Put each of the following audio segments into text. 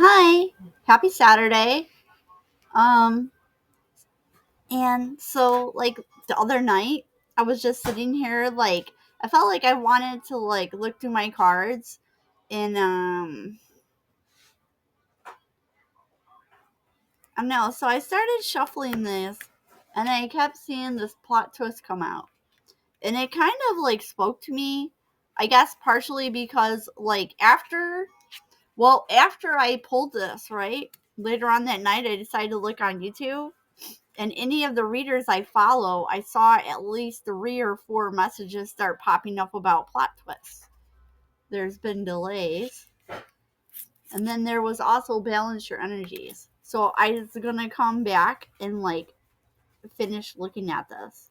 Hi, happy Saturday. Um, and so like the other night, I was just sitting here I felt like I wanted to look through my cards and I don't know, so I started shuffling this and I kept seeing this plot twist come out. And it kind of spoke to me, I guess partially because after I pulled this, right? Later on that night I decided to look on YouTube, and any of the readers I follow, I saw at least 3 or 4 messages start popping up about plot twists. There's been delays. And then there was also balance your energies. So I was going to come back and finish looking at this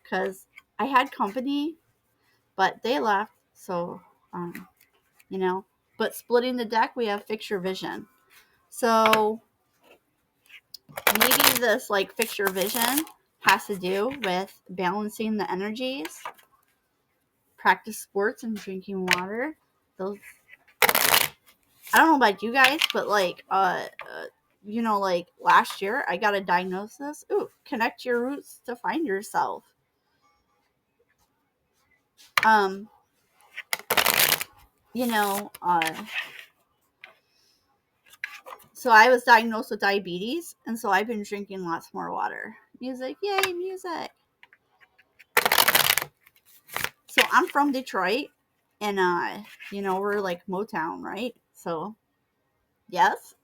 because I had company, but they left. So, um, you know, but splitting the deck, we have fix your vision. So maybe this fix your vision has to do with balancing the energies, practice sports and drinking water. Those, I don't know about you guys, but last year I got a diagnosis. Ooh, connect your roots to find yourself. Um, you know, so I was diagnosed with diabetes, and so I've been drinking lots more water. Music, yay, music. So I'm from Detroit, and we're like Motown, right? So yes,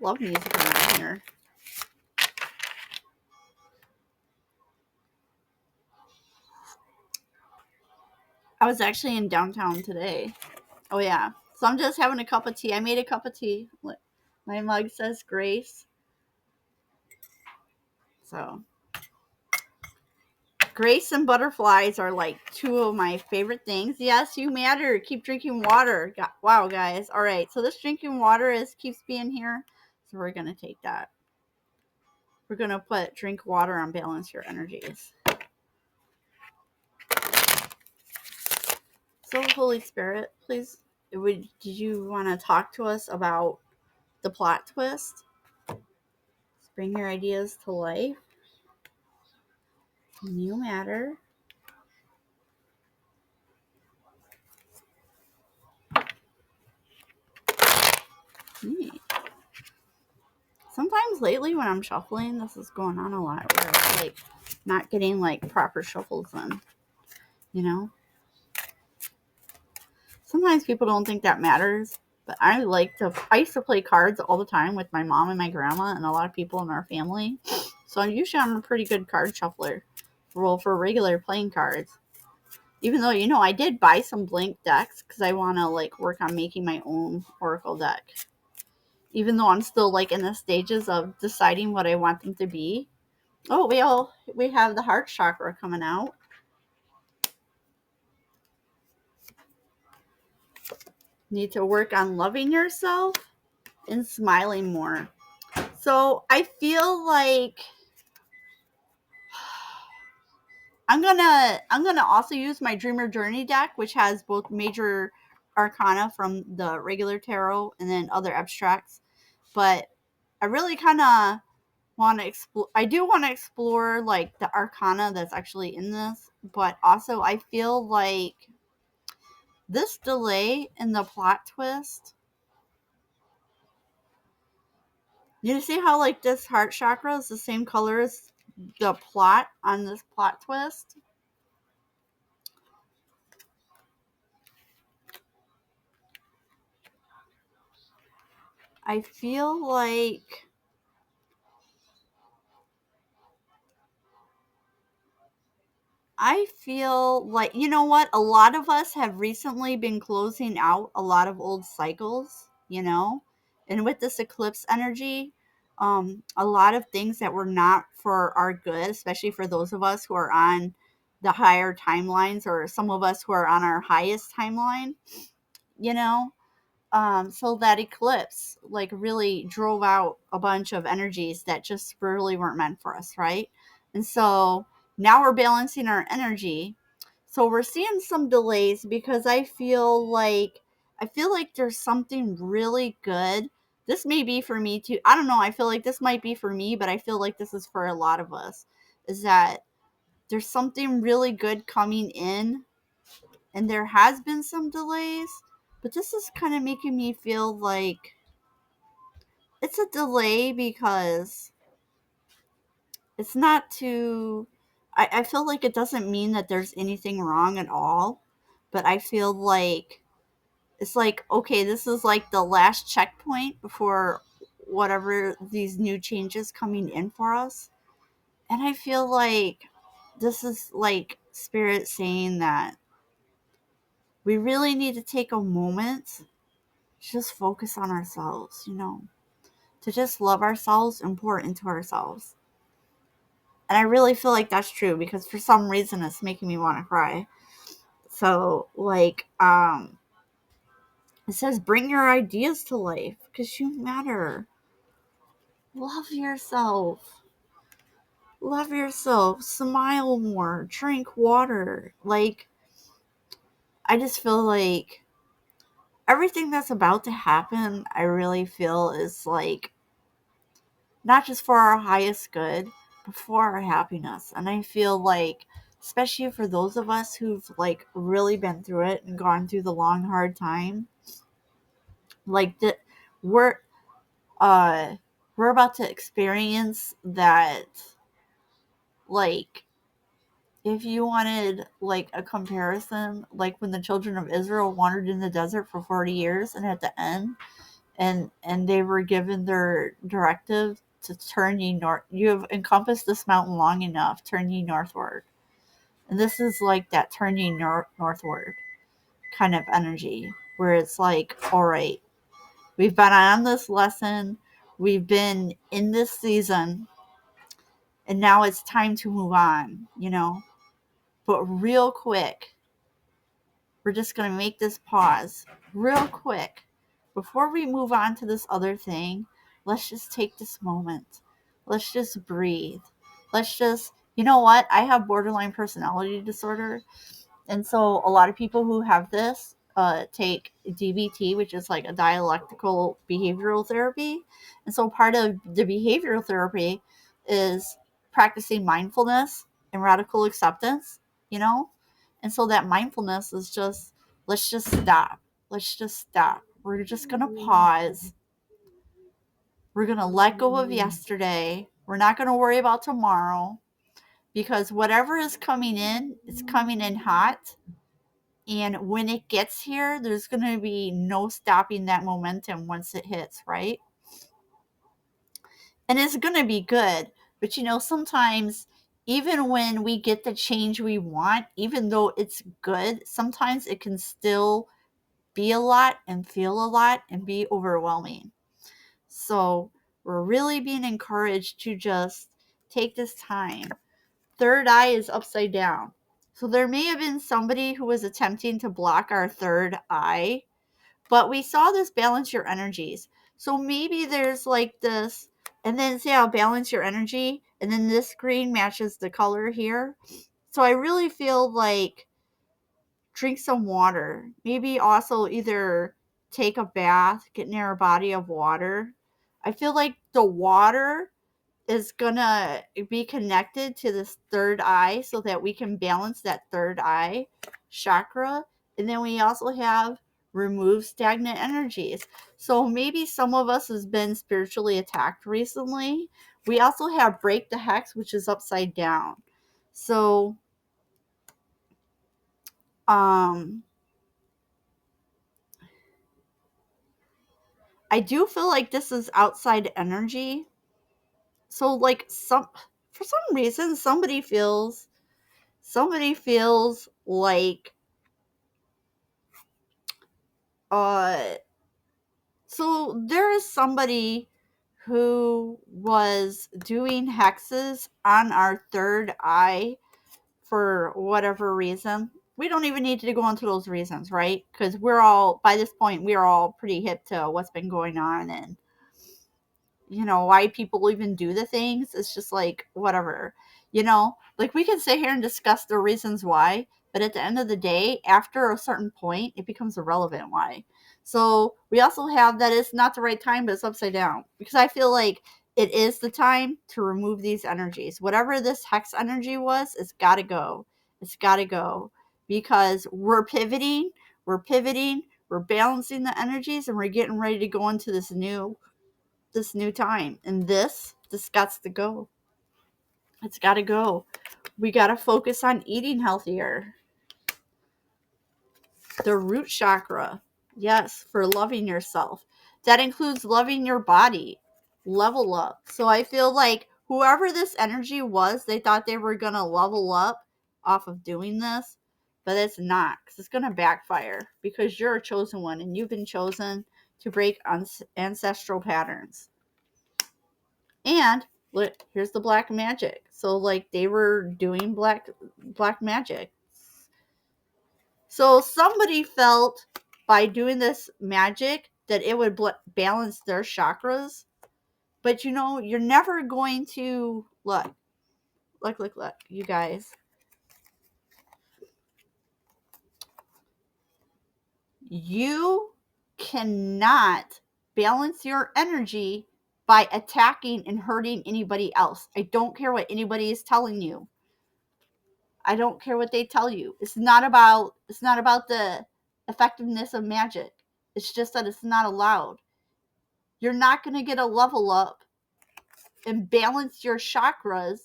love music around here. I was actually in downtown today. Oh yeah. So I'm just having a cup of tea. I made a cup of tea. My mug says Grace. So Grace and butterflies are like two of my favorite things. Yes, you matter. Keep drinking water. Wow, guys. All right. So this drinking water keeps being here. So we're gonna take that. We're gonna put drink water on balance your energies. So Holy Spirit, please, did you want to talk to us about the plot twist? Bring your ideas to life. You matter. Neat. Sometimes lately when I'm shuffling, this is going on a lot where it's not getting proper shuffles in, you know? Sometimes people don't think that matters, but I used to play cards all the time with my mom and my grandma and a lot of people in our family. So usually I'm a pretty good card shuffler. Roll for regular playing cards. Even though, I did buy some blank decks because I want to work on making my own oracle deck. Even though I'm still in the stages of deciding what I want them to be. Oh, we have the heart chakra coming out. Need to work on loving yourself and smiling more. So I feel like I'm gonna also use my Dreamer Journey deck, which has both major arcana from the regular tarot and then other abstracts. But I really kind of want to explore. I do want to explore the arcana that's actually in this, but also I feel like this delay in the plot twist. You see how this heart chakra is the same color as the plot on this plot twist? I feel like you know what? A lot of us have recently been closing out a lot of old cycles, and with this eclipse energy, a lot of things that were not for our good, especially for those of us who are on the higher timelines or some of us who are on our highest timeline, you know, so that eclipse really drove out a bunch of energies that just really weren't meant for us, right? And so now we're balancing our energy. So we're seeing some delays because I feel like I feel like there's something really good. This may be for me too. I don't know. I feel like this might be for me, but I feel like this is for a lot of us. Is that there's something really good coming in, and there has been some delays, but this is kind of making me feel like it's a delay because it's not too. I feel like it doesn't mean that there's anything wrong at all, but I feel like it's like, okay, this is like the last checkpoint before whatever these new changes coming in for us. And I feel like this is like spirit saying that we really need to take a moment to just focus on ourselves, to just love ourselves and pour into ourselves. And I really feel like that's true because for some reason it's making me want to cry. So, like, it says, bring your ideas to life because you matter. Love yourself. Love yourself. Smile more. Drink water. Like, I just feel like everything that's about to happen, I really feel is like not just for our highest good, but for our happiness. And I feel like, especially for those of us who've like really been through it and gone through the long, hard time, like that we're uh we're about to experience that. Like, if you wanted like a comparison, like when the children of Israel wandered in the desert for 40 years and at the end and they were given their directive to turn ye north, you have encompassed this mountain long enough, turn ye northward. And this is like that turn ye northward kind of energy where it's like, all right, we've been on this lesson, we've been in this season, and now it's time to move on. But real quick, we're just going to make this pause real quick. Before we move on to this other thing, let's just take this moment. Let's just breathe. Let's just, you know what? I have borderline personality disorder. And so a lot of people who have this take DBT, which is like a dialectical behavioral therapy. And so part of the behavioral therapy is practicing mindfulness and radical acceptance, you know? And so that mindfulness is just, let's just stop. Let's just stop. We're just going to pause. We're going to let go of yesterday. We're not going to worry about tomorrow because whatever is coming in, it's coming in hot. And when it gets here, there's going to be no stopping that momentum once it hits, right? And it's going to be good. But sometimes even when we get the change we want, even though it's good, sometimes it can still be a lot and feel a lot and be overwhelming. So we're really being encouraged to just take this time. Third eye is upside down. So there may have been somebody who was attempting to block our third eye, but we saw this balance your energies. So maybe there's like this, and then say I'll balance your energy, and then this green matches the color here. So I really feel like drink some water. Maybe also either take a bath, get near a body of water. I feel like the water is gonna be connected to this third eye so that we can balance that third eye chakra. And then we also have remove stagnant energies. So maybe some of us has been spiritually attacked recently. We also have break the hex, which is upside down. So I do feel like this is outside energy. So like for some reason somebody feels like uh so there is somebody who was doing hexes on our third eye for whatever reason. We don't even need to go into those reasons, right? Because by this point, we're all pretty hip to what's been going on and, why people even do the things. It's just like, whatever, like we can sit here and discuss the reasons why, But at the end of the day, after a certain point, it becomes irrelevant why. So we also have that it's not the right time, but it's upside down. Because I feel like it is the time to remove these energies. Whatever this hex energy was, it's got to go. It's got to go. Because we're pivoting, we're balancing the energies, and we're getting ready to go into this new time. And this got to go. It's got to go. We got to focus on eating healthier. The root chakra. Yes, for loving yourself. That includes loving your body. Level up. So I feel like whoever this energy was, they thought they were going to level up off of doing this, but it's not, because it's going to backfire, because you're a chosen one and you've been chosen to break ancestral patterns. And look, here's the black magic. So like they were doing black magic. So somebody felt by doing this magic that it would balance their chakras. But you're never going to look, you guys. You cannot balance your energy by attacking and hurting anybody else. I don't care what anybody is telling you. I don't care what they tell you. It's not about the effectiveness of magic. It's just that it's not allowed. You're not going to get a level up and balance your chakras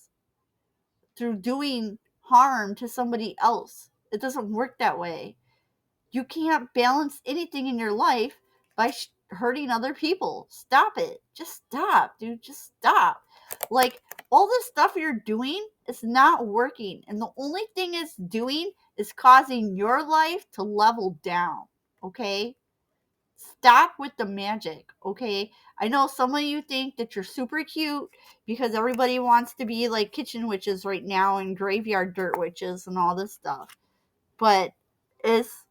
through doing harm to somebody else. It doesn't work that way. You can't balance anything in your life by hurting other people. Stop it. Just stop, dude. Just stop. Like, all this stuff you're doing is not working. And the only thing it's doing is causing your life to level down. Okay? Stop with the magic. Okay? I know some of you think that you're super cute because everybody wants to be like kitchen witches right now and graveyard dirt witches and all this stuff. But it's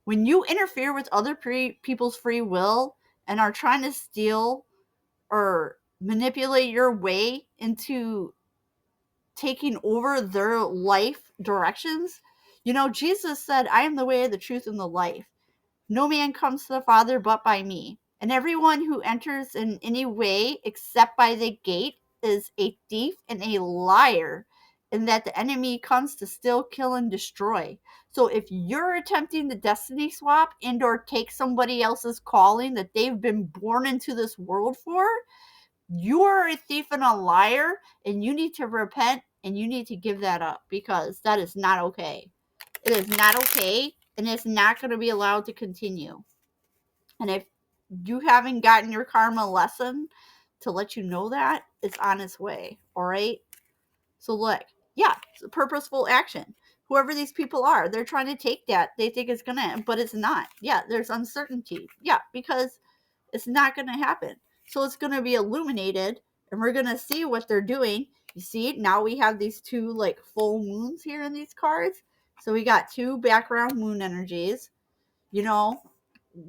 when you interfere with other people's free will and are trying to steal or manipulate your way into taking over their life directions, Jesus said, I am the way, the truth, and the life. No man comes to the Father but by me. And everyone who enters in any way except by the gate is a thief and a liar, and that the enemy comes to steal, kill, and destroy. So if you're attempting to destiny swap and or take somebody else's calling that they've been born into this world for, you are a thief and a liar, and you need to repent and you need to give that up, because that is not okay. It is not okay, and it's not going to be allowed to continue. And if you haven't gotten your karma lesson to let you know that, it's on its way. All right. So look, yeah, it's a purposeful action. Whoever these people are, they're trying to take that. They think it's going to, but it's not. Yeah, there's uncertainty. Yeah, because it's not going to happen. So it's going to be illuminated, and we're going to see what they're doing. You see, now we have these two like full moons here in these cards. So we got two background moon energies.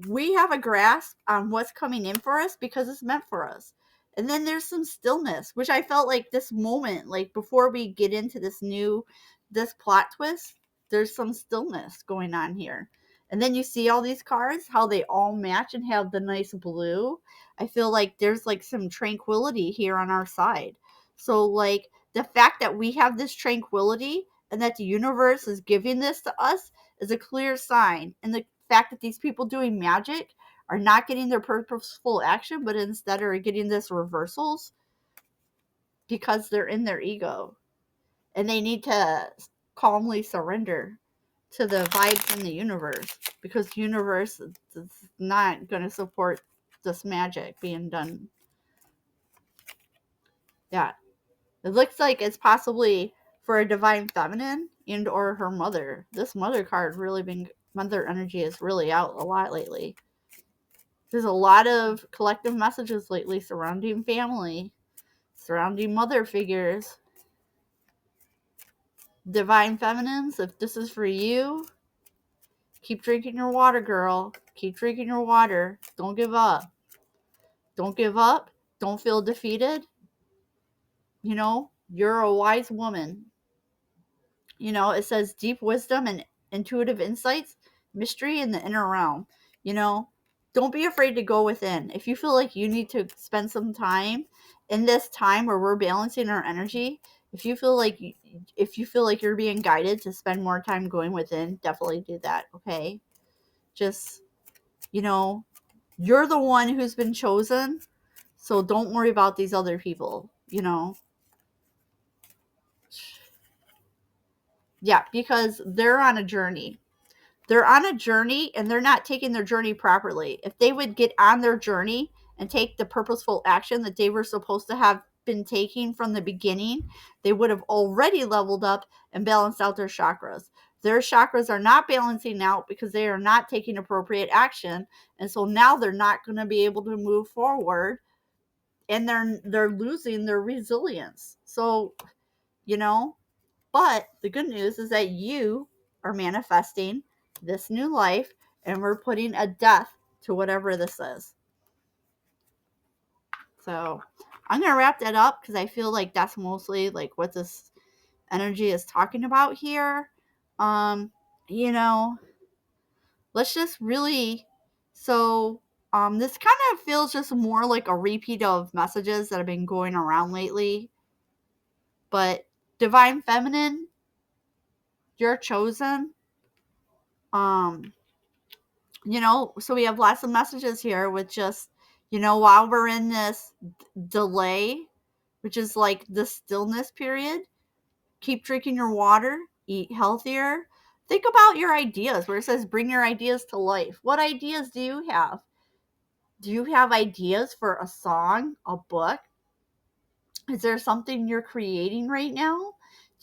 We have a grasp on what's coming in for us because it's meant for us. And then there's some stillness, which I felt like this moment, like before we get into this plot twist, there's some stillness going on here. And then you see all these cards, how they all match and have the nice blue. I feel like there's like some tranquility here on our side. So like the fact that we have this tranquility and that the universe is giving this to us is a clear sign. And the fact that these people doing magic are not getting their purposeful action, but instead are getting this reversals because they're in their ego. And they need to calmly surrender to the vibes in the universe, because the universe is not going to support this magic being done. Yeah. It looks like it's possibly for a divine feminine and or her mother. This mother card mother energy is really out a lot lately. There's a lot of collective messages lately surrounding family, surrounding mother figures. Divine feminines, if this is for you, keep drinking your water, girl. Keep drinking your water. Don't give up. Don't give up. Don't feel defeated. You're a wise woman. It says deep wisdom and intuitive insights, mystery in the inner realm. Don't be afraid to go within. If you feel like you need to spend some time in this time where we're balancing our energy, if you feel like you're being guided to spend more time going within, definitely do that. Okay, just you're the one who's been chosen, so don't worry about these other people. Yeah, because they're on a journey. They're on a journey and they're not taking their journey properly. If they would get on their journey and take the purposeful action that they were supposed to have been taking from the beginning, they would have already leveled up and balanced out their chakras. Their chakras are not balancing out because they are not taking appropriate action. And so now they're not going to be able to move forward, and they're losing their resilience. So, but the good news is that you are manifesting this new life, and we're putting a death to whatever this is. So I'm going to wrap that up because I feel like that's mostly like what this energy is talking about here. You know, let's just really, so this kind of feels just more like a repeat of messages that have been going around lately. But divine feminine, you're chosen. So we have lots of messages here with just, while we're in this delay, which is like the stillness period, keep drinking your water, eat healthier. Think about your ideas where it says bring your ideas to life. What ideas do you have? Do you have ideas for a song, a book? Is there something you're creating right now?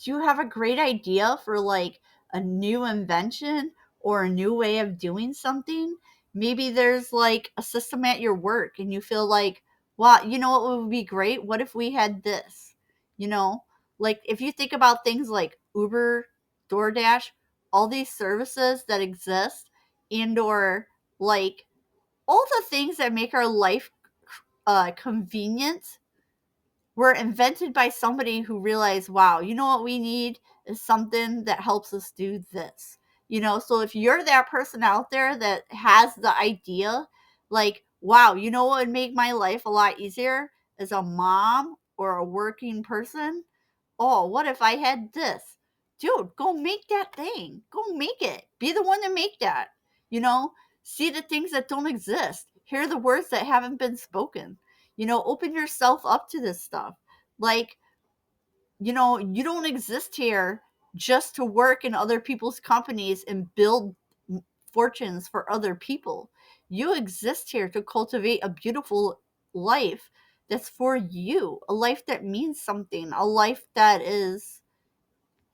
Do you have a great idea for like a new invention or a new way of doing something? Maybe there's like a system at your work and you feel like, wow, you know what would be great? What if we had this? You know, like if you think about things like Uber, DoorDash, all these services that exist, and or like all the things that make our life convenient were invented by somebody who realized, wow, you know what we need is something that helps us do this. So if you're that person out there that has the idea, like, wow, you know what would make my life a lot easier as a mom or a working person? Oh, what if I had this? Dude, go make that thing. Go make it. Be the one to make that. You know, see the things that don't exist. Hear the words that haven't been spoken. Open yourself up to this stuff. Like, you don't exist here just to work in other people's companies and build fortunes for other people. You exist here to cultivate a beautiful life that's for you, a life that means something, a life that is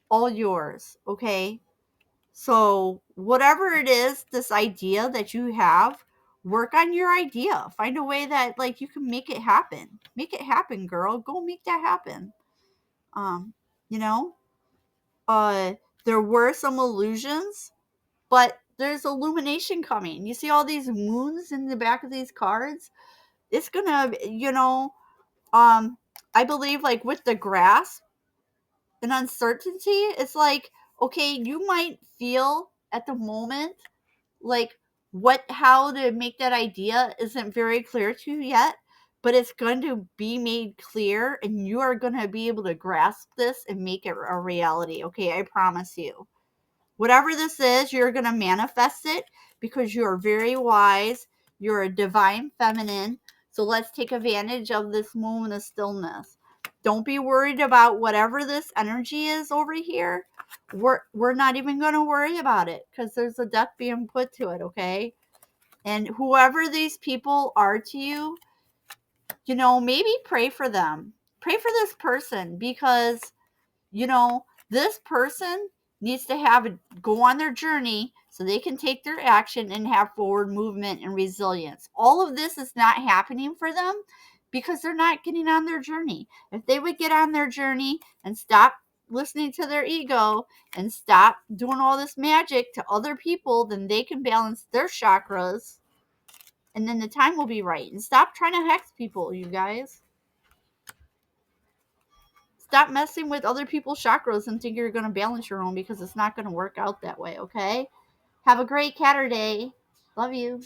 all yours, okay? So, whatever it is, this idea that you have, work on your idea. Find a way that like you can make it happen. Make it happen, girl. Go make that happen. Um, you know, uh there were some illusions, but there's illumination coming. You see all these moons in the back of these cards? It's gonna, I believe like with the grass and uncertainty, it's like, okay, you might feel at the moment like how to make that idea isn't very clear to you yet, but it's going to be made clear and you are going to be able to grasp this and make it a reality. Okay, I promise you. Whatever this is, you're going to manifest it because you are very wise. You're a divine feminine. So let's take advantage of this moment of stillness. Don't be worried about whatever this energy is over here. We're not even going to worry about it because there's a death being put to it, okay? And whoever these people are to you, maybe pray for them. Pray for this person because this person needs to go on their journey so they can take their action and have forward movement and resilience. All of this is not happening for them because they're not getting on their journey. If they would get on their journey and stop listening to their ego and stop doing all this magic to other people, then they can balance their chakras and then the time will be right. And stop trying to hex people, you guys. Stop messing with other people's chakras and think you're going to balance your own, because it's not going to work out that way, okay? Have a great Catter Day. Love you.